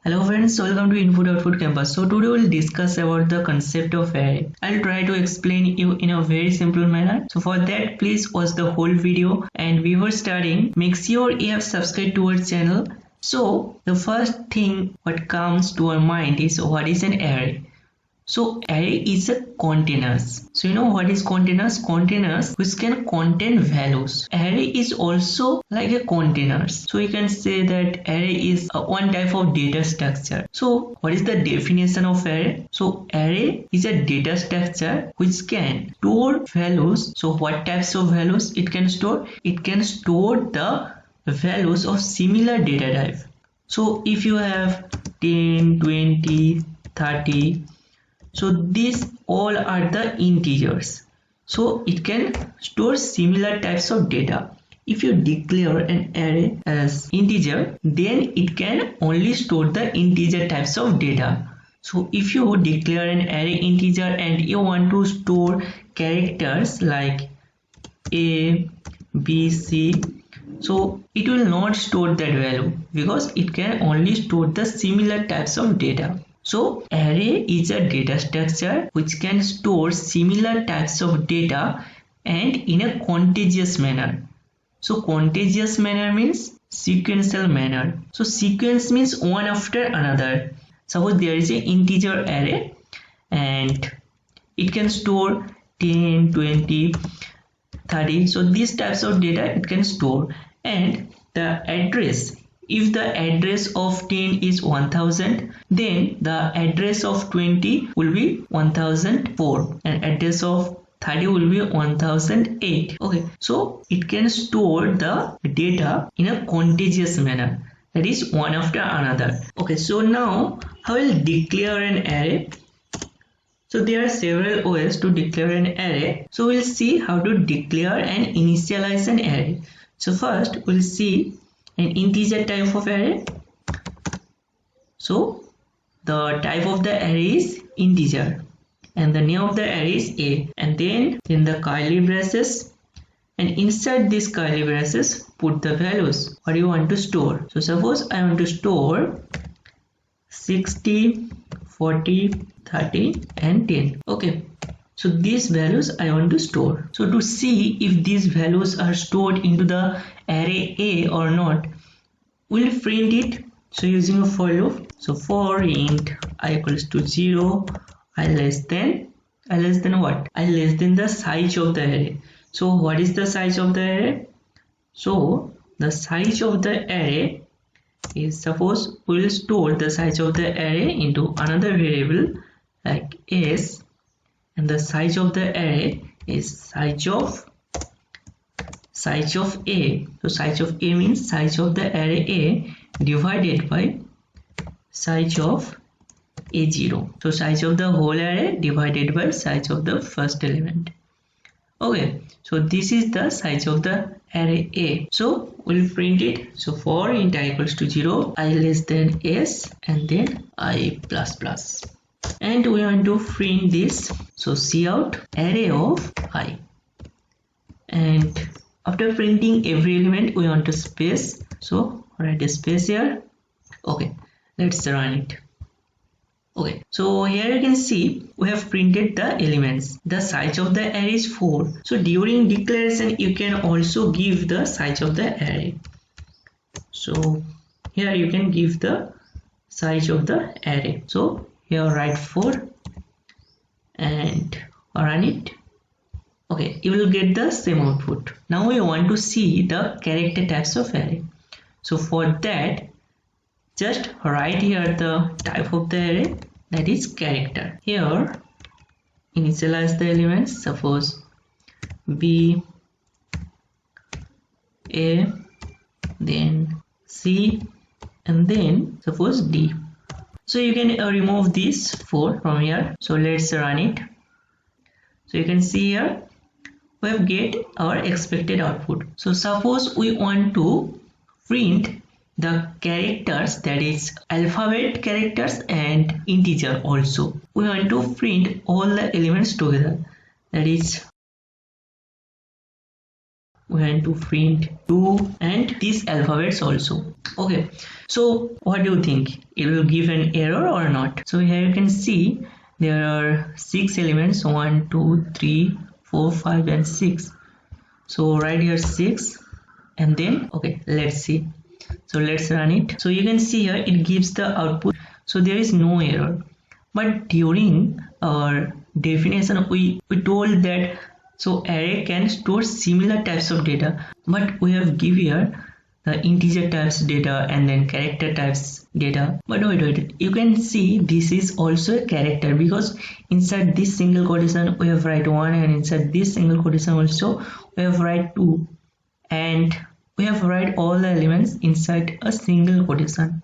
Hello friends, welcome to Input Output Campus. So today we'll discuss about the concept of array. I'll try to explain you in a very simple manner. So for that, please watch the whole video. And before starting, make sure you have subscribed to our channel. So the first thing what comes to our mind is what is an array? So array is a containers. So you know what is containers? Containers which can contain values. Array is also like a containers. So you can say that array is one type of data structure. So what is the definition of array? So array is a data structure which can store values. So what types of values it can store? It can store the values of similar data type. So if you have 10, 20, 30, so these all are the integers. So it can store similar types of data. If you declare an array as integer, then it can only store the integer types of data. So if you declare an array integer and you want to store characters like A, B, C, so it will not store that value because it can only store the similar types of data. So array is a data structure which can store similar types of data and in a contiguous manner. So contiguous manner means sequential manner. So sequence means one after another. Suppose there is an integer array and it can store 10, 20, 30. So these types of data it can store, and the address, if the address of 10 is 1000, then the address of 20 will be 1004 and address of 30 will be 1008. Okay, so it can store the data in a contiguous manner, that is one after another. Okay, so now how will declare an array? So there are several ways to declare an array. So we'll see how to declare and initialize an array. So first we'll see an integer type of array. So the type of the array is integer and the name of the array is A, and then in the curly braces, and inside these curly braces put the values what you want to store. So suppose I want to store 60, 40, 30 and 10. Okay, so these values I want to store. So to see if these values are stored into the array A or not, we'll print it. So using a for loop, so for int I equals to 0, I less than what? I less than the size of the array. So what is the size of the array? So the size of the array is, suppose we will store the size of the array into another variable like s, and the size of the array is size of A. So size of A means size of the array A divided by size of A0. So size of the whole array divided by size of the first element. Okay, so this is the size of the array A. So we'll print it. So for int I equals to 0, I less than s, and then I plus plus. And we want to print this. So cout array of I. And after printing every element, we want to space. So write a space here. Okay, let's run it. Okay, so here you can see we have printed the elements. The size of the array is 4. So during declaration you can also give the size of the array. So here you can give the size of the array. So here write 4 and run it. Okay, you will get the same output. Now we want to see the character types of array. So for that, just write here the type of the array, that is character. Here initialize the elements, suppose B, A, then C, and then suppose D. So you can remove these 4 from here. So let's run it. So you can see here we have get our expected output. So suppose we want to print the characters, that is alphabet characters and integer also. We want to print all the elements together, that is we want to print 2 and these alphabets also. Okay, so what do you think, it will give an error or not? So here you can see there are 6 elements, 1 2 3 4 5 and 6. So right here 6 and then okay, let's see. So let's run it. So you can see here it gives the output, so there is no error. But during our definition we told that so array can store similar types of data, but we have give here the integer types data and then character types data. But wait, you can see this is also a character, because inside this single quotation we have write 1 and inside this single quotation also we have write 2, and we have write all the elements inside a single quotation.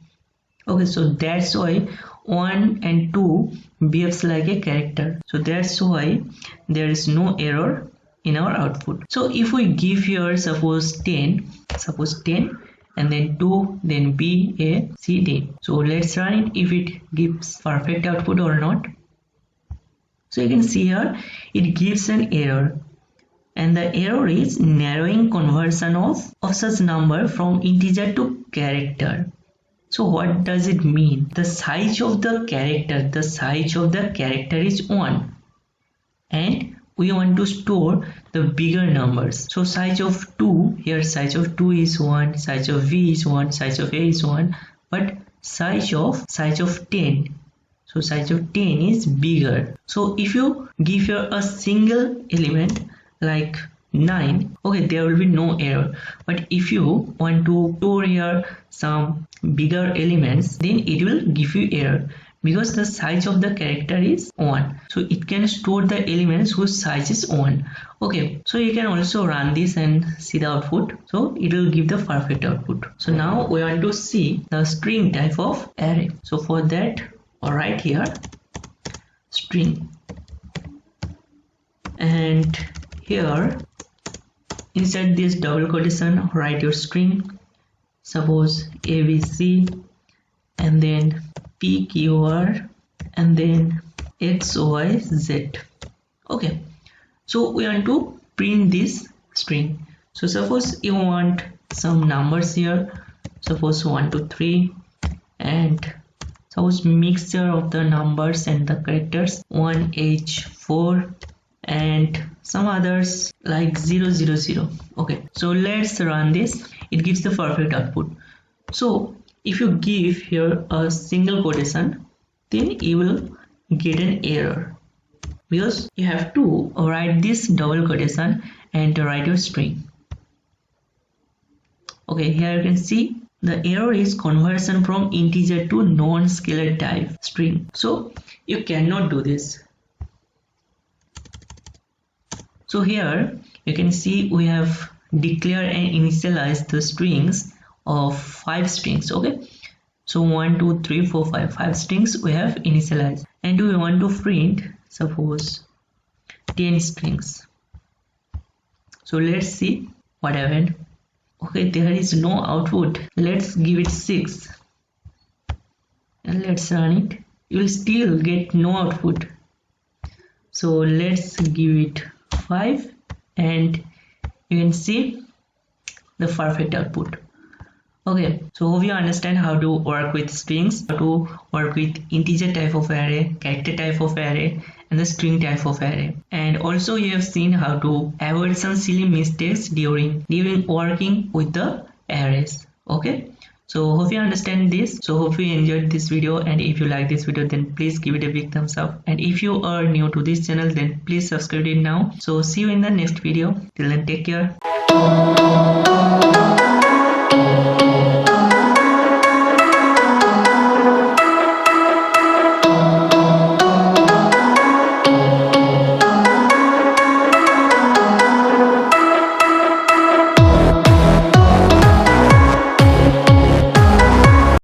Okay, so that's why 1 and 2 behaves like a character. So that's why there is no error in our output. So if we give here suppose 10 and then 2, then B, A, C, D. So let's run it if it gives perfect output or not. So you can see here it gives an error, and the error is narrowing conversion of such number from integer to character. So what does it mean? The size of the character is 1, and we want to store the bigger numbers. So size of 2, here size of 2 is 1, size of V is 1, size of A is 1, but size of 10, so size of 10 is bigger. So if you give here a single element like 9, okay, there will be no error. But if you want to store here some bigger elements, then it will give you error, because the size of the character is 1, so it can store the elements whose size is 1. Okay, so you can also run this and see the output, so it will give the perfect output. So now we want to see the string type of array. So for that, right here string, and here inside this double quotation write your string, suppose ABC and then PQR and then XYZ. Okay, so we want to print this string. So suppose you want some numbers here, suppose 1 to 3, and suppose mixture of the numbers and the characters 1H4 and some others like 000. Okay, so let's run this. It gives the perfect output. So if you give here a single quotation, then you will get an error, because you have to write this double quotation and write your string. Okay, here you can see the error is conversion from integer to non-scalar type string. So you cannot do this. So here you can see we have declared and initialized the strings of 5 strings. Okay, so 1 2 3 4 5 strings we have initialized, and we want to print suppose 10 strings. So let's see what happened. Okay, there is no output. Let's give it 6 and let's run it. You will still get no output. So let's give it 5 and you can see the perfect output. Okay, so hope you understand how to work with strings, how to work with integer type of array, character type of array, and the string type of array. And also you have seen how to avoid some silly mistakes during working with the arrays. Okay, so hope you understand this. So hope you enjoyed this video, and if you like this video then please give it a big thumbs up, and if you are new to this channel then please subscribe it now. So see you in the next video. Till then, take care.